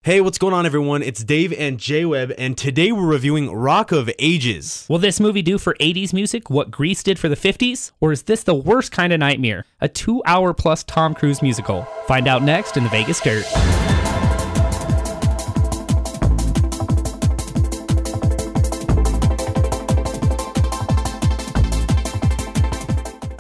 Hey, what's going on, everyone? It's Dave and J-Web, and today we're reviewing Rock of Ages. Will this movie do for 80s music what Grease did for the 50s? Or is this the worst kind of nightmare? A 2-hour plus Tom Cruise musical. Find out next in the Vegas Dirt.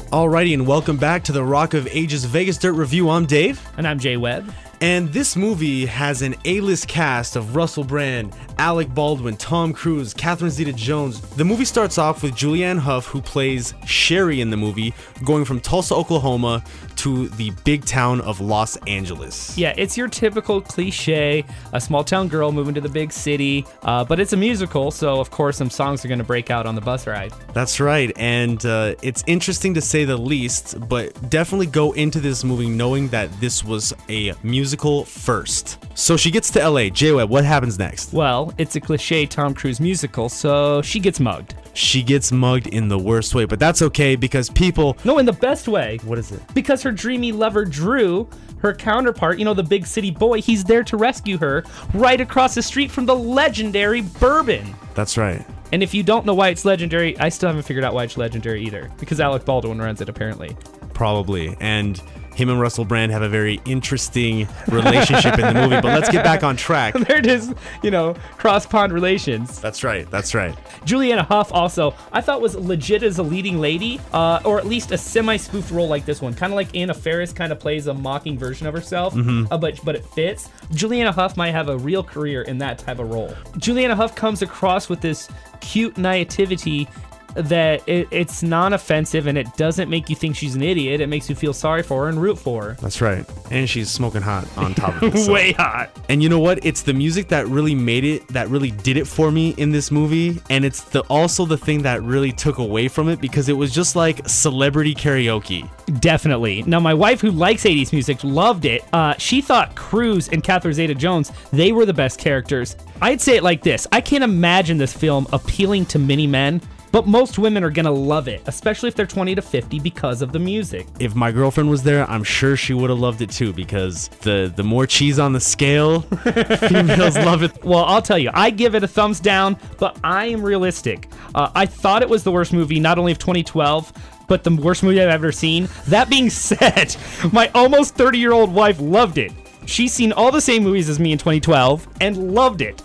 Alrighty, and welcome back to the Rock of Ages Vegas Dirt review. I'm Dave. And I'm J-Web. And this movie has an A-list cast of Russell Brand, Alec Baldwin, Tom Cruise, Catherine Zeta-Jones. The movie starts off with Julianne Hough, who plays Sherrie in the movie, going from Tulsa, Oklahoma to the big town of Los Angeles. Yeah, it's your typical cliche, a small town girl moving to the big city, but it's a musical, so of course some songs are going to break out on the bus ride. That's right, and it's interesting to say the least, but definitely go into this movie knowing that this was a musical first. So she gets to LA. J-Web, what happens next? Well, it's a cliche Tom Cruise musical, so she gets mugged. She gets mugged in the worst way, but that's okay because people... No, in the best way. What is it? Because her dreamy lover, Drew, her counterpart, you know, the big city boy, he's there to rescue her right across the street from the legendary Bourbon. That's right. And if you don't know why it's legendary, I still haven't figured out why it's legendary either. Because Alec Baldwin runs it, apparently. Probably. And him and Russell Brand have a very interesting relationship in the movie, but let's get back on track. There it is, you know, cross-pond relations. That's right, that's right. Julianne Hough also, I thought was legit as a leading lady, or at least a semi-spoofed role like this one. Kind of like Anna Faris kind of plays a mocking version of herself, but it fits. Julianne Hough might have a real career in that type of role. Julianne Hough comes across with this cute naivety that it's non-offensive and it doesn't make you think she's an idiot. It makes you feel sorry for her and root for her. That's right. And she's smoking hot on top of it. So. Way hot. And you know what? It's the music that really made it, that really did it for me in this movie. And it's also the thing that really took away from it because it was just like celebrity karaoke. Definitely. Now, my wife, who likes 80s music, loved it. She thought Cruise and Catherine Zeta-Jones, they were the best characters. I'd say it like this. I can't imagine this film appealing to many men, but most women are going to love it, especially if they're 20 to 50 because of the music. If my girlfriend was there, I'm sure she would have loved it too because the more cheese on the scale, females love it. Well, I'll tell you, I give it a thumbs down, but I am realistic. I thought it was the worst movie, not only of 2012, but the worst movie I've ever seen. That being said, my almost 30-year-old wife loved it. She's seen all the same movies as me in 2012 and loved it.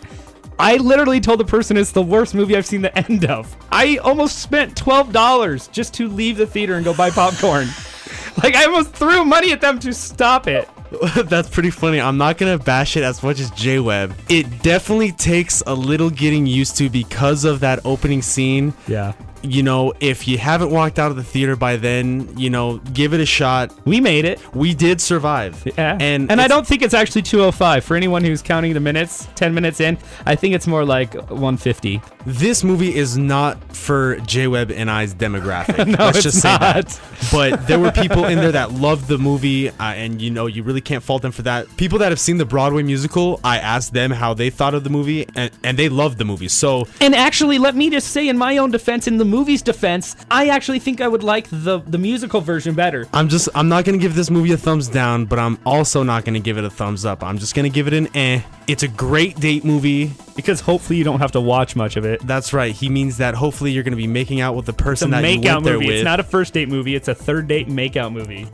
I literally told the person it's the worst movie I've seen the end of. I almost spent $12 just to leave the theater and go buy popcorn. Like, I almost threw money at them to stop it. That's pretty funny. I'm not going to bash it as much as J-Web. It definitely takes a little getting used to because of that opening scene. Yeah. You know, if you haven't walked out of the theater by then, you know, give it a shot. We made it. We did survive. Yeah. And I don't think it's actually 2:05. For anyone who's counting the minutes, 10 minutes in, I think it's more like 1:50. This movie is not for J-Web and I's demographic. No, Let's just say not. that. But there were people in there that loved the movie, and you know, you really can't fault them for that. People that have seen the Broadway musical, I asked them how they thought of the movie, and they loved the movie. So, and actually, let me just say, in my own defense, in the movie's defense, I actually think I would like the musical version better. I'm not gonna give this movie a thumbs down, but I'm also not gonna give it a thumbs up. I'm just gonna give it an eh. It's a great date movie. Because hopefully you don't have to watch much of it. That's right. He means that hopefully you're gonna be making out with the person that you went there with. It's not a first date movie. It's a third date makeout movie.